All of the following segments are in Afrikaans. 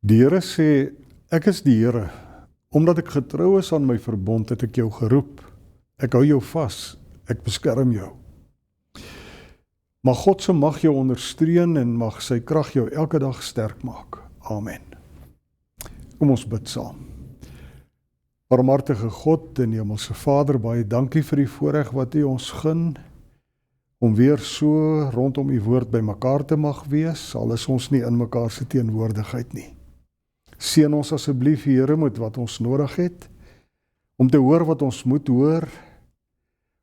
Die Here sê, ek is die Here, omdat ek getrou is aan my verbond, het ek jou geroep. Ek hou jou vas, ek beskerm jou. Mag God se mag jou ondersteun en mag sy krag jou elke dag sterk maak. Amen. Kom ons bid saam. Barmhartige God en Hemelse Vader, baie dankie vir die voorreg wat U ons gun, om weer so rondom U woord by mekaar te mag wees, al is ons nie in mekaar se teenwoordigheid nie. Seën ons asseblief, Here, met wat ons nodig het, om te hoor wat ons moet hoor,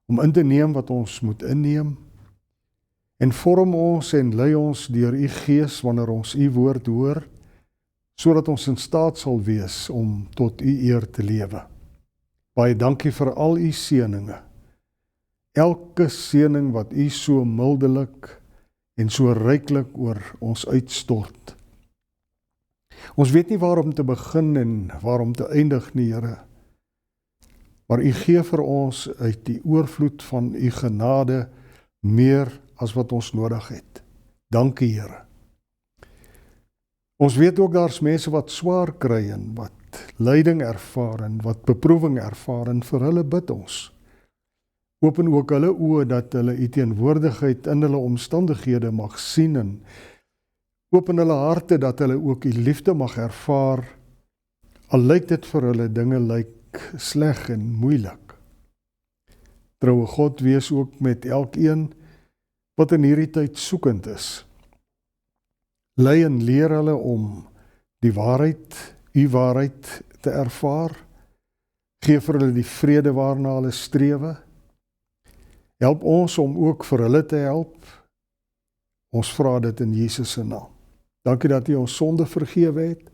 om in te neem wat ons moet inneem, en vorm ons en lei ons deur U Gees wanneer ons U woord hoor, sodat ons in staat sal wees om tot U eer te lewe. Baie dankie vir al U seëninge. Elke seëning wat U so mildelik en so ryklik oor ons uitstort. Ons weet nie waar om te begin en waar om te eindig nie, Here. Maar U gee vir ons uit die oorvloed van U genade meer as wat ons nodig het. Dankie, Here. Ons weet ook daar's mense wat swaar kry en wat lyding ervaar en wat beproewing ervaar, en vir hulle bid ons. Open ook hulle oë dat hulle U teenwoordigheid in hulle omstandighede mag sien, en open hulle harte dat hulle ook U liefde mag ervaar, al lyk dit vir hulle dinge lyk sleg en moeilik. Troue God, wees ook met elkeen wat in hierdie tyd soekend is. Lei en leer hulle om die waarheid, U waarheid te ervaar. Geef vir hulle die vrede waarna hulle strewe. Help ons om ook vir hulle te help. Ons vra dit in Jesus se naam. Dankie dat U ons sonde vergewe het.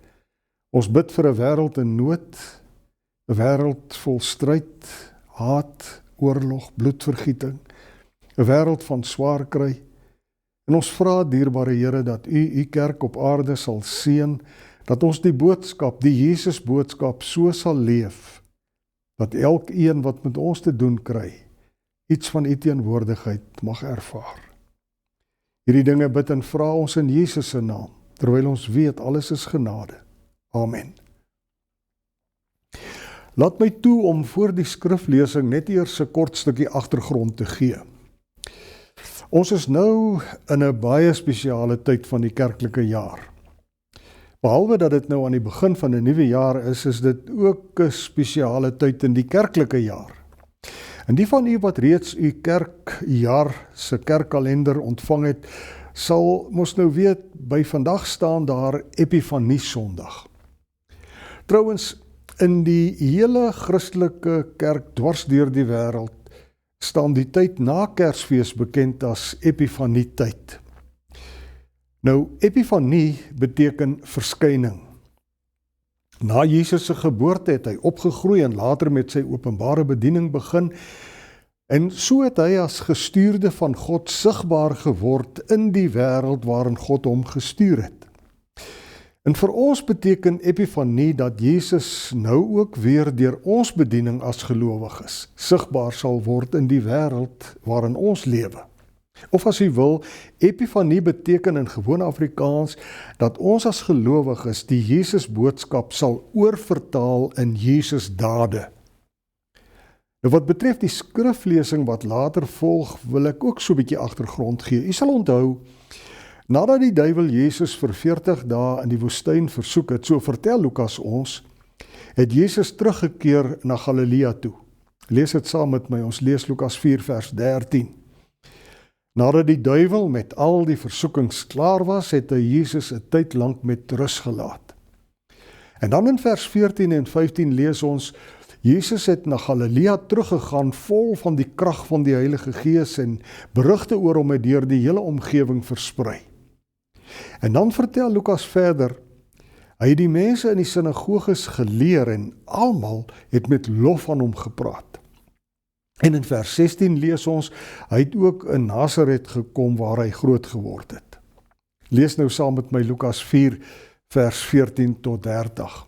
Ons bid vir 'n wêreld in nood, 'n wêreld vol stryd, haat, oorlog, bloedvergieting, 'n wêreld van swaar kry. En ons vra, dierbare Here, dat U kerk op aarde sal seën, dat ons die boodskap, die Jesus boodskap, so sal leef, dat elkeen wat met ons te doen kry, iets van U teenwoordigheid mag ervaar. Hierdie dinge bid en vra ons in Jesus se naam, terwyl ons weet alles is genade. Amen. Laat my toe om voor die skriflesing net eers 'n kort stukkie agtergrond te gee. Ons is nou in 'n baie spesiale tyd van die kerklike jaar. Behalwe dat dit nou aan die begin van 'n nuwe jaar is dit ook 'n spesiale tyd in die kerklike jaar. En die van u wat reeds u kerkjaar se kerkkalender ontvang het, sal mos nou weet, by vandag staan daar Epifanie Sondag. Trouwens, in die hele Christelike kerk dwars deur die wêreld staan die tyd na Kersfees bekend as Epifanietyd. Nou, Epifanie beteken verskyning. Na Jesus se geboorte het hy opgegroei en later met sy openbare bediening begin, en so het hy as gestuurde van God sigbaar geword in die wêreld waarin God hom gestuur het. En vir ons beteken Epifanie dat Jesus nou ook weer deur ons bediening as gelowiges sigbaar sal word in die wêreld waarin ons lewe. Of as u wil, Epifanie beteken in gewone Afrikaans dat ons as gelowiges die Jesus boodskap sal oorvertaal in Jesus dade. Nou wat betref die skriflesing wat later volg, wil ek ook so 'n bietjie agtergrond gee. U sal onthou, nadat die duiwel Jesus vir 40 dae in die woestyn versoek het, so vertel Lukas ons, het Jesus teruggekeer na Galilea toe. Lees dit saam met my, ons lees Lukas 4 vers 13. Nadat die duiwel met al die versoekings klaar was, het hy Jesus 'n tyd lank met rus gelaat. En dan in vers 14 en 15 lees ons, Jesus het na Galilea teruggegaan vol van die krag van die Heilige Gees en berigte oor hom het deur die hele omgewing versprei. En dan vertel Lukas verder, hy het die mense in die sinagoges geleer en almal het met lof van hom gepraat. En in vers 16 lees ons, hy het ook in Nasaret gekom waar hy groot geword het. Lees nou saam met my Lukas 4 vers 14 tot 30.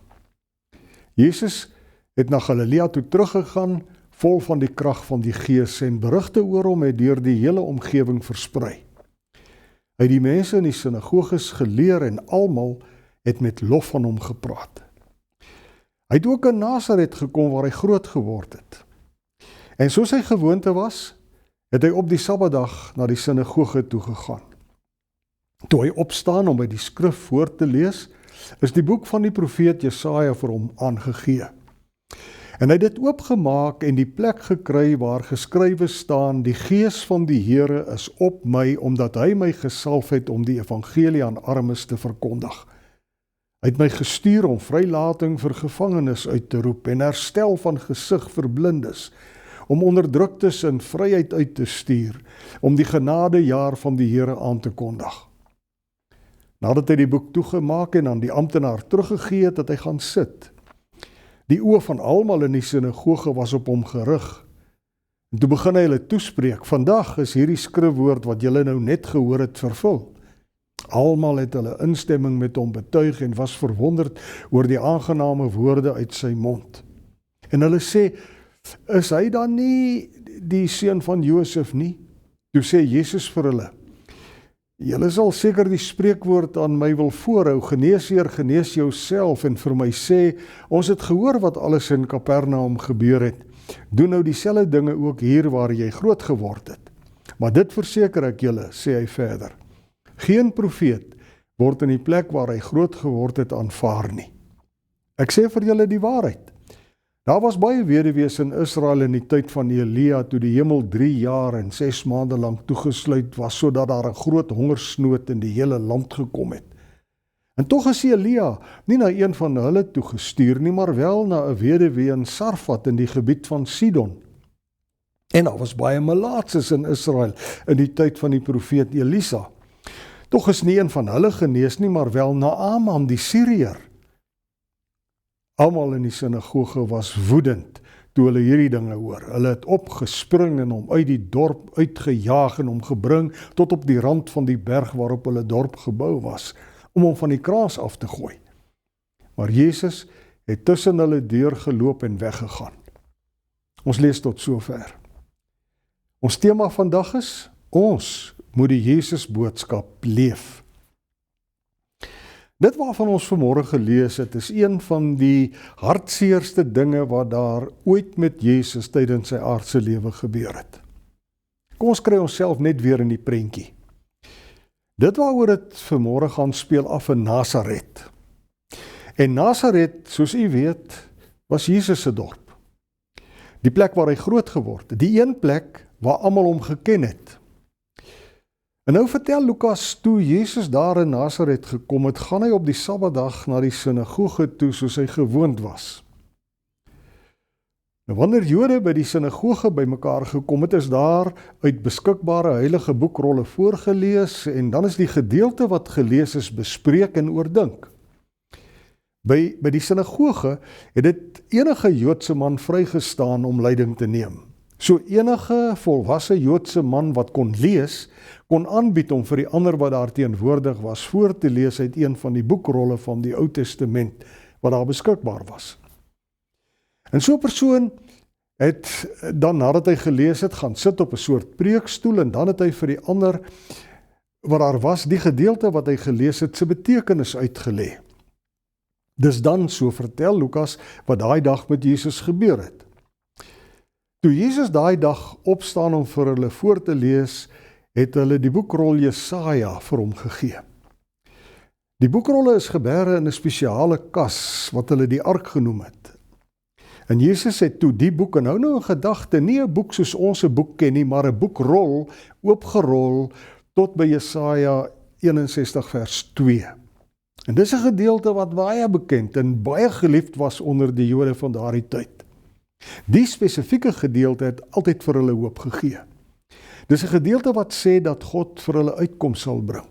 Jesus het na Galilea toe teruggegaan, vol van die krag van die Gees, en berigte oor hom het deur die hele omgewing versprei. Hy het die mense in die sinagoges geleer en almal het met lof van hom gepraat. Hy het ook in Nasaret gekom waar hy groot geword het. En soos hy gewoonte was, het hy op die Sabbatdag na die sinagoge toe gegaan. Toe hy opstaan om by die skrif voor te lees, is die boek van die profeet Jesaja vir hom aangegee. En hy het dit oopgemaak en die plek gekry waar geskrywe staan, die Gees van die Here is op my, omdat hy my gesalf het om die evangelie aan armes te verkondig. Hy het my gestuur om vrylating vir gevangenes uit te roep en herstel van gesig vir blindes, om onderdruktes in vryheid uit te stuur, om die genadejaar van die Here aan te kondig. Nadat hy die boek toegemaak en aan die amptenaar teruggegee het, hy gaan sit. Die oë van almal in die sinagoge was op hom gerig. En toe begin hy hulle toespreek, vandag is hierdie skrifwoord wat julle nou net gehoor het vervul. Almal het hulle instemming met hom betuig en was verwonderd oor die aangename woorde uit sy mond. En hulle sê, is hy dan nie die seun van Josef nie? Toe sê Jesus vir hulle, julle sal seker die spreekwoord aan my wil voorhou, geneesheer, genees jouself, en vir my sê, ons het gehoor wat alles in Kapernaum gebeur het, doen nou dieselfde dinge ook hier waar jy groot geword het. Maar dit verseker ek julle, sê hy verder, geen profeet word in die plek waar hy groot geword het aanvaar nie. Ek sê vir julle die waarheid. Daar was baie weduwees in Israel in die tyd van Elia, toe die hemel 3 jaar en 6 maande lang toegesluit was, sodat daar 'n groot hongersnood in die hele land gekom het. En tog is Elia nie na een van hulle toegestuur nie, maar wel na 'n weduwee in Sarfat in die gebied van Sidon. En daar was baie melaatses in Israel in die tyd van die profeet Elisa. Tog is nie een van hulle genees nie, maar wel Naaman die Syriër. Almal in die sinagoge was woedend toe hulle hierdie dinge hoor. Hulle het opgespring en hom uit die dorp uitgejaag en hom gebring tot op die rand van die berg waarop hulle dorp gebou was, om hom van die kraas af te gooi. Maar Jesus het tussen hulle deur geloop en weggegaan. Ons lees tot sover. Ons tema vandag is, ons moet die Jesus boodskap leef. Dit waarvan ons vanmôre gelees het, is een van die hartseerste dinge wat daar ooit met Jesus tydens sy aardse lewe gebeur het. Kom ons kry onsself net weer in die prentjie. Dit waaroor dit vanmôre gaan speel af in Nasaret. En Nasaret, soos u weet, was Jesus se dorp. Die plek waar hy groot geword het, die een plek waar almal hom geken het. En nou vertel Lukas, toe Jesus daar in Nasaret gekom het, gaan hy op die Sabbatdag na die sinagoge toe soos hy gewoond was. Nou wanneer Jode by die sinagoge bymekaar gekom het, is daar uit beskikbare heilige boekrolle voorgelees en dan is die gedeelte wat gelees is bespreek en oordink. By die sinagoge het dit enige Joodse man vrygestaan om leiding te neem. So enige volwasse Joodse man wat kon lees, kon aanbied om vir die ander wat daar teenwoordig was voor te lees uit een van die boekrolle van die Ou Testament wat daar beskikbaar was. En so 'n persoon het dan nadat hy gelees het, gaan sit op 'n soort preekstoel en dan het hy vir die ander wat daar was, die gedeelte wat hy gelees het, se betekenis uitgelê. Dis dan, so vertel Lukas, wat daai dag met Jesus gebeur het. Toe Jesus daai dag opstaan om vir hulle voor te lees, het hulle die boekrol Jesaja vir hom gegee. Die boekrolle is geberge in 'n spesiale kas wat hulle die ark genoem het. En Jesus het toe die boek, en hou nou in gedagte, nie 'n boek soos ons 'n boek ken nie, maar 'n boekrol oopgerol tot by Jesaja 61 vers 2. En dis 'n gedeelte wat baie bekend en baie geliefd was onder die Jode van daardie tyd. Die spesifieke gedeelte het altyd vir hulle hoop gegee. Dis 'n gedeelte wat sê dat God vir hulle uitkoms sal bring.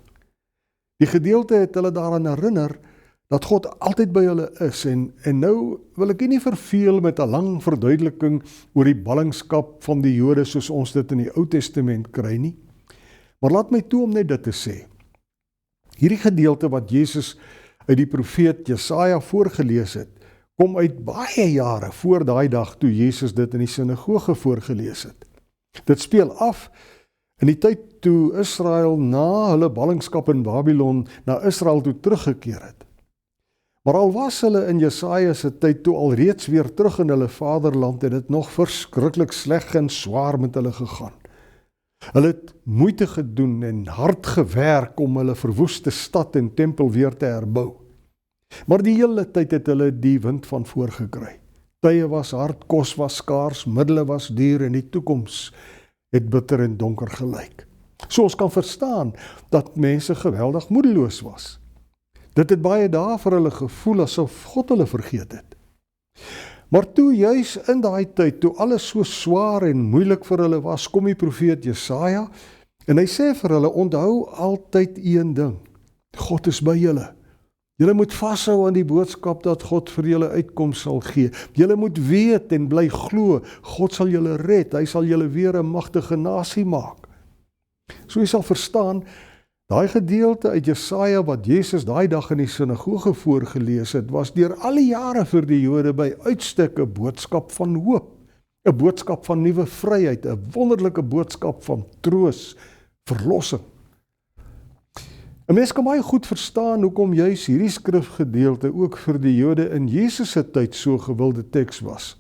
Die gedeelte het hulle daaraan herinner dat God altyd by hulle is en nou wil ek nie verveel met 'n lang verduideliking oor die ballingskap van die Jode soos ons dit in die Ou Testament kry nie. Maar laat my toe om net dit te sê. Hierdie gedeelte wat Jesus uit die profeet Jesaja voorgelees het, kom uit baie jare voor daai dag toe Jesus dit in die sinagoge voorgelees het. Dit speel af in die tyd toe Israel na hulle ballingskap in Babylon na Israel toe teruggekeer het. Maar al was hulle in Jesaja se tyd toe alreeds weer terug in hulle vaderland en dit nog verskriklik sleg en swaar met hulle gegaan. Hulle het moeite gedoen en hard gewerk om hulle verwoeste stad en tempel weer te herbou. Maar die hele tyd het hulle die wind van voor gekry. Tye was hard, kos was skaars, middele was duur en die toekoms het bitter en donker gelyk. So ons kan verstaan dat mense geweldig moedeloos was. Dit het baie dae vir hulle gevoel asof God hulle vergeet het. Maar toe juis in daai tyd, toe alles so swaar en moeilik vir hulle was, kom die profeet Jesaja en hy sê vir hulle, onthou altyd een ding, God is by julle. Julle moet vashou aan die boodskap dat God vir julle uitkoms sal gee. Julle moet weet en bly glo, God sal julle red, hy sal julle weer 'n magtige nasie maak. So jy sal verstaan, daai gedeelte uit Jesaja wat Jesus daai dag in die sinagoge voorgelees het, was deur alle jare vir die Jode by uitstek 'n boodskap van hoop, 'n boodskap van nuwe vryheid, 'n wonderlike boodskap van troos, verlossing. 'n Mens kan baie goed verstaan hoekom juis hierdie skrifgedeelte ook vir die Jode in Jesus se tyd so gewilde teks was.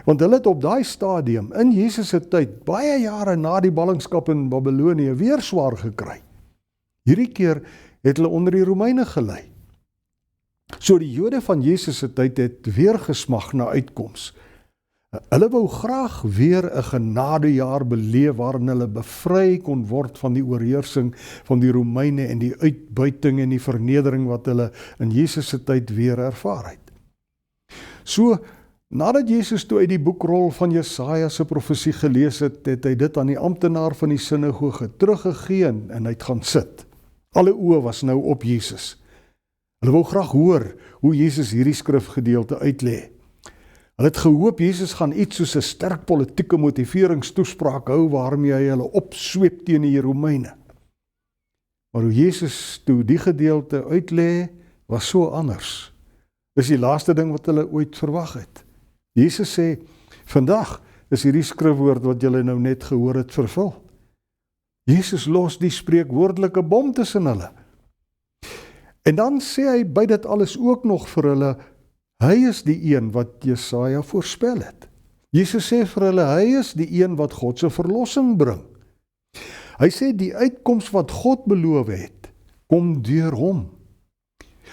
Want hulle het op daai stadium in Jesus se tyd baie jare na die ballingskap in Babylonië weer swaar gekry. Hierdie keer het hulle onder die Romeine gelei. So die Jode van Jesus se tyd het weer gesmag na uitkoms. Hulle wou graag weer 'n genadejaar beleef waarin hulle bevry kon word van die oorheersing van die Romeine en die uitbuiting en die vernedering wat hulle in Jesus se tyd weer ervaar het. So, nadat Jesus toe uit die boekrol van Jesaja se profesie gelees het, het hy dit aan die amptenaar van die sinagoge teruggegee en hy het gaan sit. Alle oë was nou op Jesus. Hulle wou graag hoor hoe Jesus hierdie skrifgedeelte uitlê. Hulle het gehoop Jesus gaan iets soos 'n sterk politieke motiveringstoespraak hou waarmee hy hulle opsweep teen die Romeine. Maar hoe Jesus toe die gedeelte uitlê, was so anders. Dis die laaste ding wat hulle ooit verwag het. Jesus sê, vandag is hierdie skrifwoord wat julle nou net gehoor het vervul. Jesus los die spreekwoordelike bom tussen hulle. En dan sê hy by dit alles ook nog vir hulle, hy is die een wat Jesaja voorspel het. Jesus sê vir hulle, hy is die een wat God se verlossing bring. Hy sê die uitkoms wat God beloof het, kom deur hom.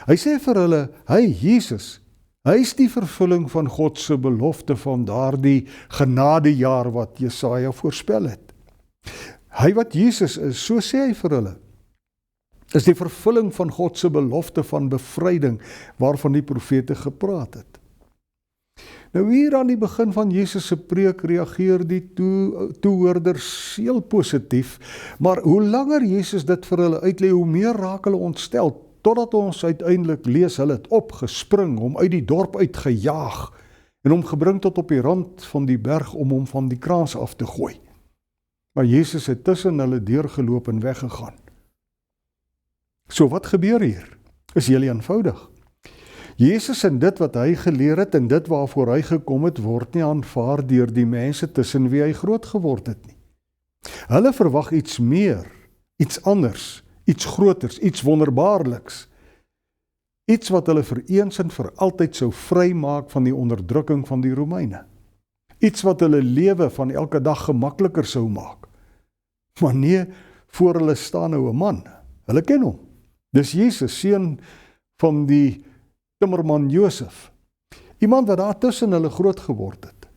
Hy sê vir hulle, hy Jesus, hy is die vervulling van God se belofte van daardie genadejaar wat Jesaja voorspel het. Hy wat Jesus is, so sê hy vir hulle, is die vervulling van God se belofte van bevryding waarvan die profete gepraat het. Nou hier aan die begin van Jesus se preek reageer die toehoorders heel positief, maar hoe langer Jesus dit vir hulle uitlê, hoe meer raak hulle ontstel, totdat ons uiteindelik lees, hulle het opgespring, hom uit die dorp uitgejaag, en hom gebring tot op die rand van die berg om hom van die kraans af te gooi. Maar Jesus het tussen hulle deurgeloop en weggegaan. So wat gebeur hier? Is heel eenvoudig. Jesus en dit wat hy geleer het en dit waarvoor hy gekom het, word nie aanvaar deur die mense tussen wie hy groot geword het nie. Hulle verwag iets meer, iets anders, iets groters, iets wonderbaarliks. Iets wat hulle vir eens en vir altyd sou vrymaak van die onderdrukking van die Romeine. Iets wat hulle lewe van elke dag gemakliker sou maak. Maar nee, voor hulle staan nou 'n man. Hulle ken hom. Dis Jesus, seun van die timmerman Josef. Iemand wat daar tussen hulle groot geword het.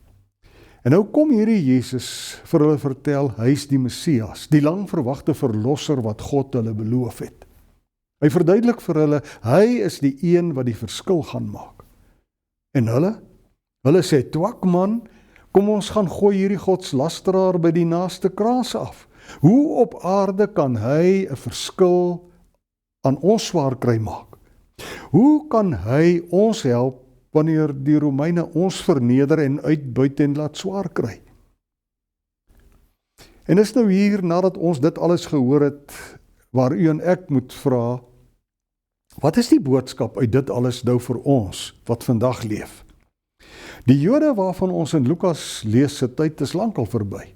En nou kom hierdie Jesus vir hulle vertel, hy is die Messias, die lang verwagte verlosser wat God hulle beloof het. Hy verduidelik vir hulle, hy is die een wat die verskil gaan maak. En hulle sê, twak man, kom ons gaan gooi hierdie godslasteraar by die naaste kraas af. Hoe op aarde kan hy 'n verskil aan ons swaar kry maak? Hoe kan hy ons help wanneer die Romeine ons verneder en uitbuit en laat swaar kry? En is nou hier, nadat ons dit alles gehoor het, waar u en ek moet vra, wat is die boodskap uit dit alles nou vir ons, wat vandag leef? Die Jode waarvan ons in Lukas lees, se tyd is lankal verby.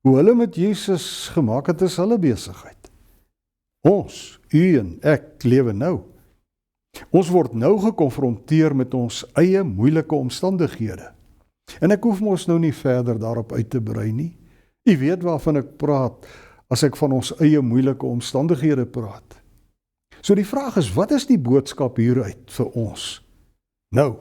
Hoe hulle met Jesus gemaak het, is hulle besigheid. Ons, u en ek, lewe nou. Ons word nou gekonfronteer met ons eie moeilike omstandighede. En ek hoef mos nou nie verder daarop uit te brei nie. U weet waarvan ek praat as ek van ons eie moeilike omstandighede praat. So die vraag is, wat is die boodskap hieruit vir ons? Nou,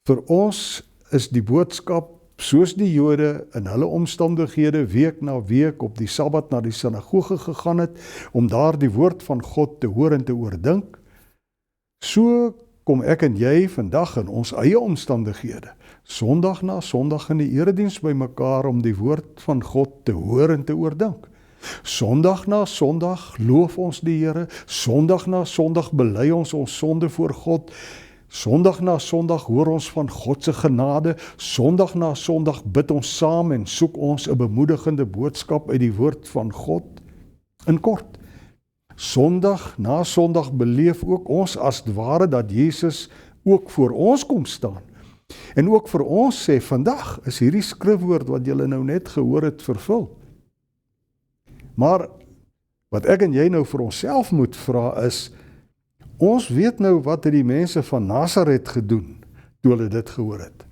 vir ons is die boodskap soos die Jode in hulle omstandighede week na week op die Sabbat na die sinagoge gegaan het, om daar die woord van God te hoor en te oordink, so kom ek en jy vandag in ons eie omstandighede, Sondag na Sondag in die erediens by mekaar om die woord van God te hoor en te oordink. Sondag na Sondag loof ons die Here, Sondag na Sondag bely ons sonde voor God, Sondag na Sondag hoor ons van God se genade, Sondag na Sondag bid ons saam en soek ons 'n bemoedigende boodskap uit die woord van God. In kort, Sondag na Sondag beleef ook ons as ware dat Jesus ook voor ons kom staan. En ook vir ons sê, vandag is hierdie skrifwoord wat julle nou net gehoor het vervul. Maar wat ek en jy nou vir onsself moet vra is, ons weet nou wat het die mense van Nasaret gedoen toe hulle dit gehoor het.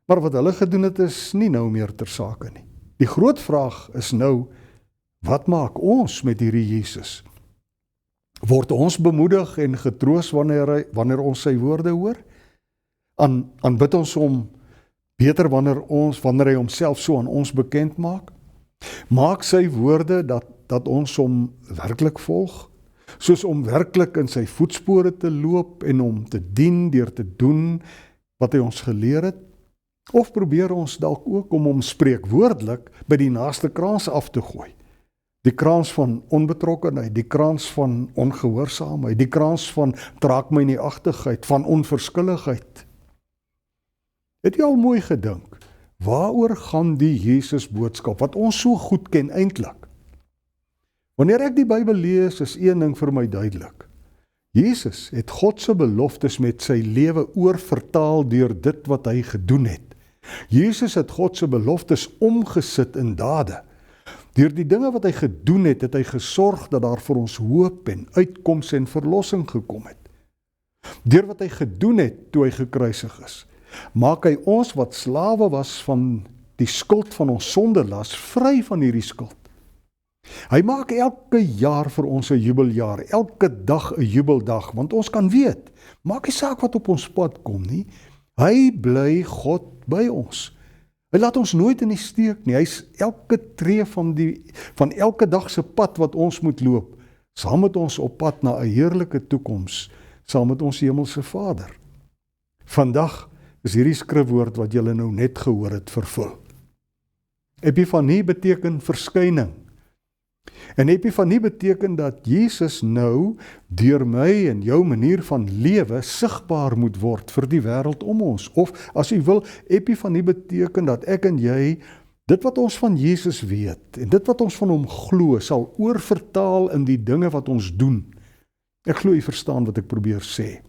Maar wat hulle gedoen het is nie nou meer ter sake nie. Die groot vraag is nou, wat maak ons met hierdie Jesus? Word ons bemoedig en getroos wanneer ons sy woorde hoor? Aanbid ons hom beter wanneer hy homself so aan ons bekend maak? Maak sy woorde dat ons hom werklik volg? Soos om werklik in sy voetspore te loop en hom te dien deur te doen wat hy ons geleer het? Of probeer ons dalk ook om hom spreekwoordelik by die naaste kraans af te gooi? Die kraans van onbetrokkenheid, die kraans van ongehoorsaamheid, die kraans van draak my nie agtigheid, van onverskilligheid. Het jy al mooi gedink, waaroor gaan die Jesus boodskap, wat ons so goed ken eintlik? Wanneer ek die Bybel lees, is een ding vir my duidelik. Jesus het God se beloftes met sy lewe oorvertaal deur dit wat hy gedoen het. Jesus het God se beloftes omgesit in dade. Deur die dinge wat hy gedoen het, het hy gesorg dat daar vir ons hoop en uitkoms en verlossing gekom het. Deur wat hy gedoen het toe hy gekruisig is, maak hy ons wat slawe was van die skuld van ons sondelas vry van hierdie skuld. Hy maak elke jaar vir ons 'n jubeljaar, elke dag 'n jubeldag, want ons kan weet, maak nie saak wat op ons pad kom nie, hy bly God by ons. Hy laat ons nooit in die steek nie, hy is elke tree van elke dag se pad wat ons moet loop, saam met ons op pad na 'n heerlike toekoms, saam met ons hemelse Vader. Vandag is hierdie skrifwoord wat julle nou net gehoor het vervul. Epifanie beteken verskyning. En epifanie beteken dat Jesus nou deur my en jou manier van lewe sigbaar moet word vir die wêreld om ons. Of as u wil, epifanie beteken dat ek en jy dit wat ons van Jesus weet en dit wat ons van hom glo sal oorvertaal in die dinge wat ons doen. Ek glo u verstaan wat ek probeer sê.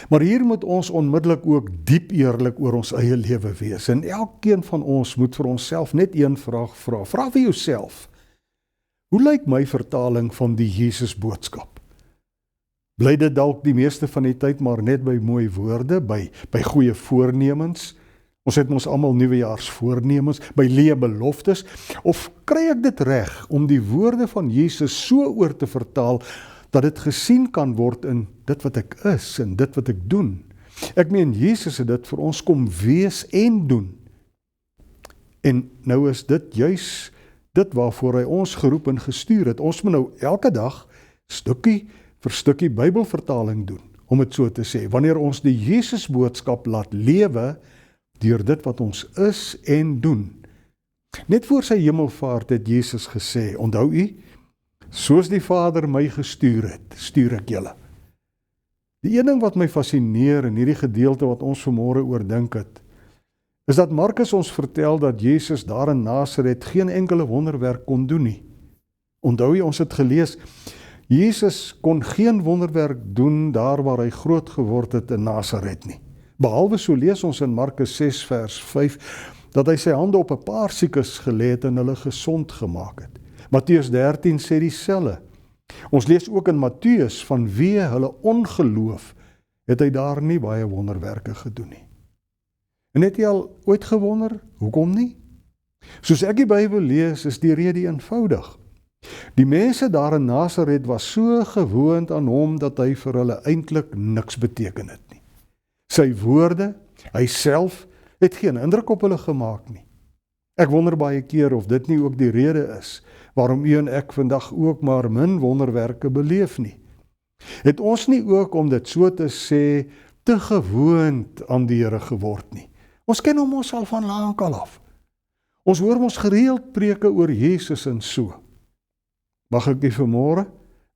Maar hier moet ons onmiddellik ook diep eerlik oor ons eie lewe wees. En elkeen van ons moet vir onsself net een vraag vra. Vra vir jouself. Hoe lyk my vertaling van die Jesus boodskap? Bly dit dalk die meeste van die tyd maar net by mooi woorde, by goeie voornemens? Ons het ons almal nuwejaarsvoornemens, by leë beloftes, of kry ek dit reg om die woorde van Jesus so oor te vertaal dat dit gesien kan word in dit wat ek is en dit wat ek doen? Ek meen, Jesus het dit vir ons kom wees en doen. En nou is dit juis dit waarvoor hy ons geroep en gestuur het. Ons moet nou elke dag stukkie vir stukkie Bybelvertaling doen, om dit so te sê, wanneer ons die Jesus boodskap laat lewe deur dit wat ons is en doen. Net voor sy hemelvaart het Jesus gesê, onthou u, soos die Vader my gestuur het, stuur ek julle. Die een ding wat my fascineer in hierdie gedeelte wat ons vanmôre oordink het, is dat Markus ons vertel dat Jesus daar in Nasaret geen enkele wonderwerk kon doen nie. Onthou jy, ons het gelees, Jesus kon geen wonderwerk doen daar waar hy groot geword het in Nasaret nie. Behalwe so lees ons in Markus 6 vers 5, dat hy sy hande op 'n paar siekes gelê het en hulle gesond gemaak het. Matteus 13 sê dieselfde. Ons lees ook in Matteus van wie hulle ongeloof het hy daar nie baie wonderwerke gedoen nie. En het jy al ooit gewonder, hoekom nie? Soos ek die Bybel lees, is die rede eenvoudig. Die mense daar in Nasaret was so gewoond aan hom dat hy vir hulle eintlik niks beteken het nie. Sy woorde, hy self, het geen indruk op hulle gemaak nie. Ek wonder baie keer of dit nie ook die rede is waarom u en ek vandag ook maar min wonderwerke beleef nie. Het ons nie ook, om dit so te sê, te gewoond aan die Here geword nie? Ons ken hom ons al van lankal af. Ons hoor ons gereeld preke oor Jesus en so. Mag ek u vanmôre,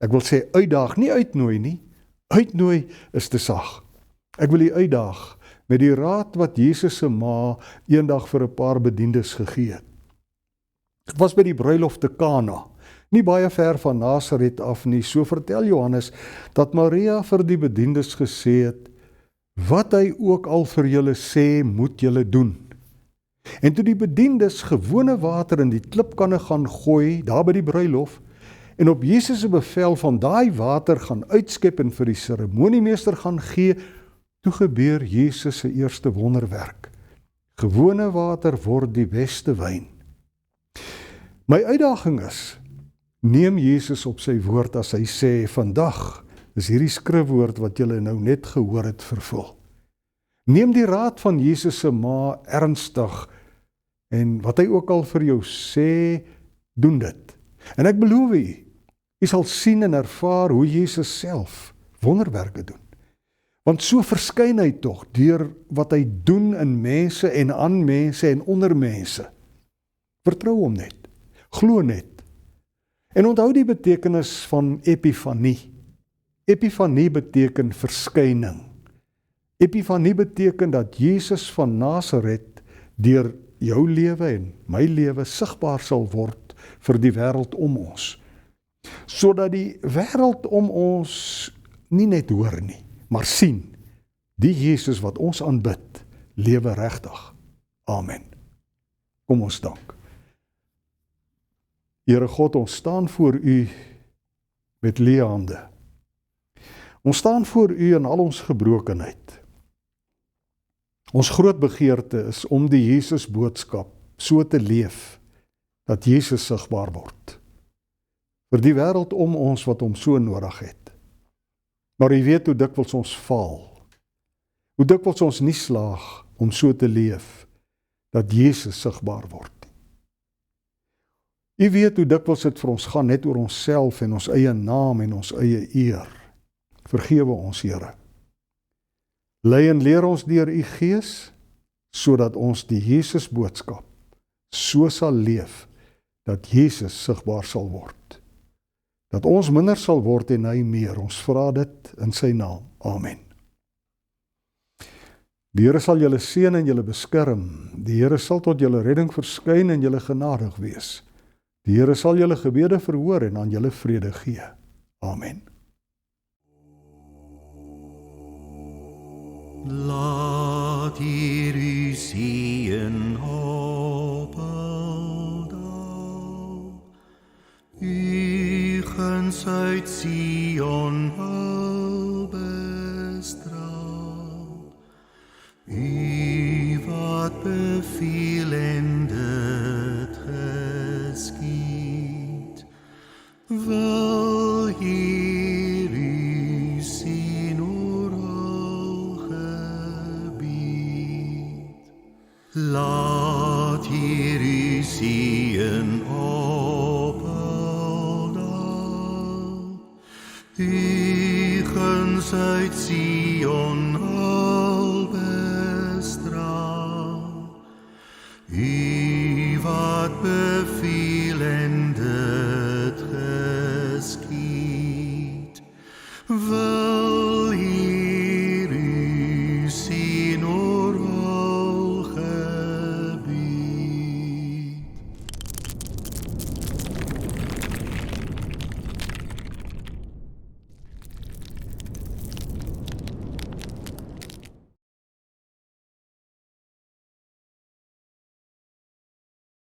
ek wil sê uitdaag, nie uitnooi nie. Uitnooi is te sag. Ek wil u uitdaag met die raad wat Jesus se ma eendag vir 'n paar bediendes gegee het. Dit was by die bruilof te Kana, nie baie ver van Nasaret af nie. So vertel Johannes dat Maria vir die bediendes gesê het, wat hy ook al vir julle sê, moet julle doen. En toe die bediendes gewone water in die klipkanne gaan gooi, daar by die bruilof, en op Jesus se bevel van daai water gaan uitskep en vir die seremoniemeester gaan gee, toe gebeur Jesus se eerste wonderwerk. Gewone water word die beste wyn. My uitdaging is, neem Jesus op sy woord as hy sê, vandag is hierdie skrifwoord wat julle nou net gehoor het vervul. Neem die raad van Jesus se ma ernstig, en wat hy ook al vir jou sê, doen dit. En ek beloof u, u sal sien en ervaar hoe Jesus self wonderwerke doen. Want so verskyn hy tog deur wat hy doen in mense en aan mense en onder mense. Vertrou hom net, glo net. En onthou die betekenis van epifanie. Epifanie beteken verskyning. Epifanie beteken dat Jesus van Nasaret deur jou lewe en my lewe sigbaar sal word vir die wêreld om ons. Sodat die wêreld om ons nie net hoor nie, maar sien, die Jesus wat ons aanbid, lewe regtig. Amen. Kom ons dank. Here God, ons staan voor u met leë hande. Ons staan voor u in al ons gebrokenheid. Ons groot begeerte is om die Jesus boodskap so te leef, dat Jesus sigbaar word. Vir die wêreld om ons wat hom so nodig het. Maar u weet hoe dikwels ons faal. Hoe dikwels ons nie slaag om so te leef, dat Jesus sigbaar word. U weet hoe dikwels dit vir ons gaan net oor onsself en ons eie naam en ons eie eer. Vergewe ons, Here. Lei en leer ons deur u Gees, sodat ons die Jesus boodskap so sal leef, dat Jesus sigbaar sal word. Dat ons minder sal word en hy meer. Ons vra dit in sy naam. Amen. Die Here sal julle seën en julle beskerm. Die Here sal tot julle redding verskyn en julle genadig wees. Die Here sal julle gebede verhoor en aan julle vrede gee. Amen. Laat hier u seën ophel, u guns uit Sion wil bestraal, u wat beveel en dit geskied, wil hier u sien oral gebied. Laat hier u seën ophel, u guns uit Sion